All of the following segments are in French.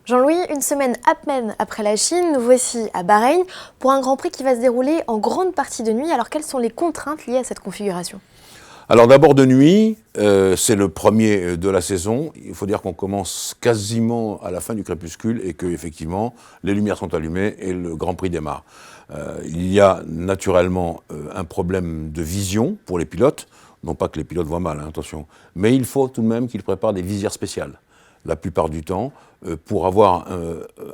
Jean-Louis, une semaine à peine après la Chine, nous voici à Bahreïn pour un Grand Prix qui va se dérouler en grande partie de nuit. Alors quelles sont les contraintes liées à cette configuration? Alors d'abord de nuit, c'est le premier de la saison. Il faut dire qu'on commence quasiment à la fin du crépuscule et que effectivement les lumières sont allumées et le Grand Prix démarre. Il y a naturellement un problème de vision pour les pilotes. Non pas que les pilotes voient mal, hein, attention, mais il faut tout de même qu'ils préparent des visières spéciales la plupart du temps, pour avoir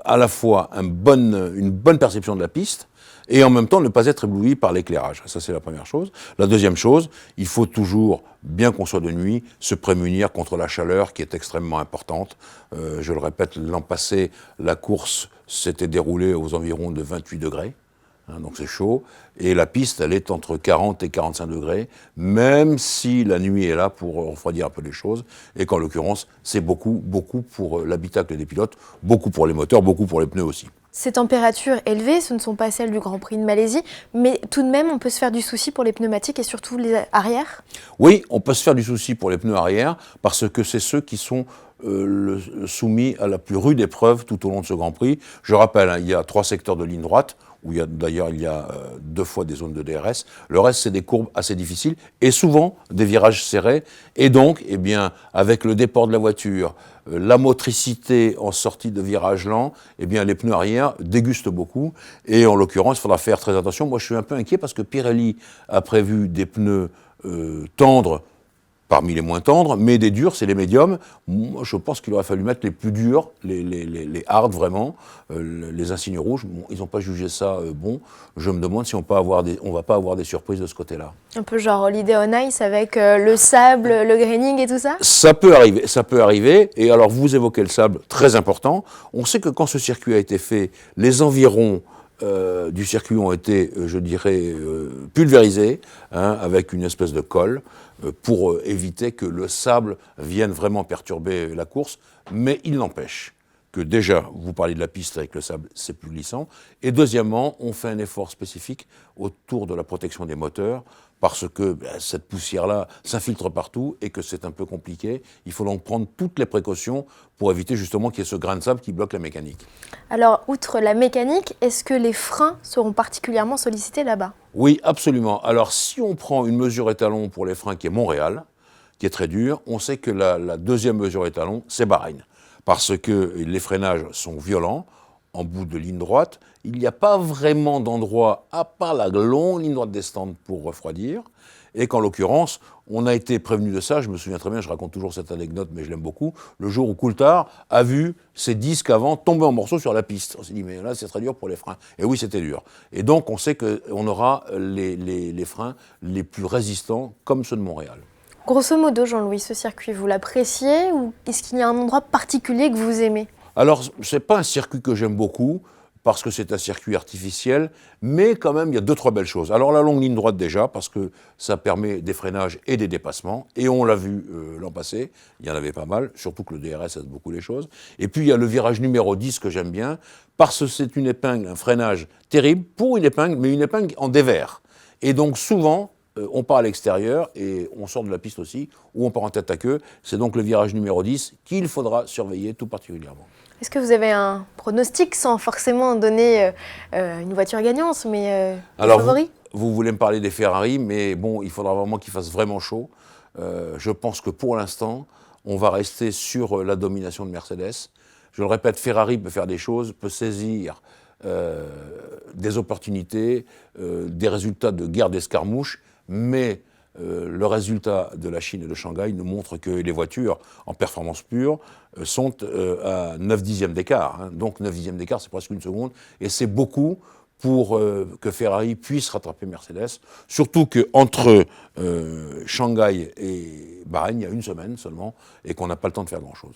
à la fois une bonne perception de la piste et en même temps ne pas être ébloui par l'éclairage. Ça, c'est la première chose. La deuxième chose, il faut toujours, bien qu'on soit de nuit, se prémunir contre la chaleur qui est extrêmement importante. Je le répète, l'an passé, la course s'était déroulée aux environs de 28 degrés. Donc c'est chaud, et la piste, elle est entre 40 et 45 degrés, même si la nuit est là pour refroidir un peu les choses, et qu'en l'occurrence, c'est beaucoup pour l'habitacle des pilotes, beaucoup pour les moteurs, beaucoup pour les pneus aussi. Ces températures élevées, ce ne sont pas celles du Grand Prix de Malaisie, mais tout de même, on peut se faire du souci pour les pneumatiques et surtout les arrières? Oui, on peut se faire du souci pour les pneus arrière, parce que c'est ceux qui sont soumis à la plus rude épreuve tout au long de ce Grand Prix. Je rappelle, il y a 3 secteurs de ligne droite, où il y a 2 fois des zones de DRS. Le reste, c'est des courbes assez difficiles et souvent des virages serrés. Et donc, eh bien, avec le déport de la voiture, la motricité en sortie de virage lent, eh bien, les pneus arrière dégustent beaucoup. Et en l'occurrence, il faudra faire très attention. Moi, je suis un peu inquiet parce que Pirelli a prévu des pneus tendres, parmi les moins tendres, mais des durs, c'est les médiums. Moi, je pense qu'il aurait fallu mettre les plus durs, les hard vraiment, les insignes rouges. Bon, ils n'ont pas jugé ça bon. Je me demande si on va pas avoir des surprises de ce côté-là. Un peu genre Holiday on Ice avec le sable, le graining et tout ça? Ça peut arriver, ça peut arriver. Et alors, vous évoquez le sable, très important. On sait que quand ce circuit a été fait, les environs du circuit ont été, je dirais, pulvérisés, hein, avec une espèce de colle, pour éviter que le sable vienne vraiment perturber la course. Mais il n'empêche que déjà, vous parlez de la piste avec le sable, c'est plus glissant. Et deuxièmement, on fait un effort spécifique autour de la protection des moteurs, parce que cette poussière-là s'infiltre partout et que c'est un peu compliqué. Il faut donc prendre toutes les précautions pour éviter justement qu'il y ait ce grain de sable qui bloque la mécanique. Alors, outre la mécanique, est-ce que les freins seront particulièrement sollicités là-bas? Oui, absolument. Alors, si on prend une mesure étalon pour les freins qui est Montréal, qui est très dur, on sait que la deuxième mesure étalon, c'est Bahreïn. Parce que les freinages sont violents, en bout de ligne droite. Il n'y a pas vraiment d'endroit, à part la longue ligne droite des stands, pour refroidir. Et qu'en l'occurrence, on a été prévenu de ça. Je me souviens très bien, je raconte toujours cette anecdote, mais je l'aime beaucoup. Le jour où Coulthard a vu ses disques avant tomber en morceaux sur la piste. On s'est dit, mais là, c'est très dur pour les freins. Et oui, c'était dur. Et donc, on sait qu'on aura les freins les plus résistants, comme ceux de Montréal. Grosso modo, Jean-Louis, ce circuit, vous l'appréciez ou est-ce qu'il y a un endroit particulier que vous aimez? Alors, ce n'est pas un circuit que j'aime beaucoup, parce que c'est un circuit artificiel, mais quand même, il y a 2-3 belles choses. Alors, la longue ligne droite déjà, parce que ça permet des freinages et des dépassements, et on l'a vu l'an passé, il y en avait pas mal, surtout que le DRS aide beaucoup les choses. Et puis, il y a le virage numéro 10 que j'aime bien, parce que c'est une épingle, un freinage terrible pour une épingle, mais une épingle en dévers. Et donc, souvent, on part à l'extérieur et on sort de la piste aussi, ou on part en tête à queue. C'est donc le virage numéro 10 qu'il faudra surveiller tout particulièrement. Est-ce que vous avez un pronostic sans forcément donner une voiture gagnante, mais des Alors, favoris? vous voulez me parler des Ferrari, mais bon, il faudra vraiment qu'il fasse vraiment chaud. Je pense que pour l'instant, on va rester sur la domination de Mercedes. Je le répète, Ferrari peut faire des choses, peut saisir des opportunités, des résultats de guerre d'escarmouche, mais le résultat de la Chine et de Shanghai nous montre que les voitures en performance pure sont à 9 dixièmes d'écart. Hein. Donc 9 dixièmes d'écart, c'est presque une seconde. Et c'est beaucoup pour que Ferrari puisse rattraper Mercedes. Surtout qu'entre Shanghai et Bahreïn, il y a une semaine seulement, et qu'on n'a pas le temps de faire grand-chose.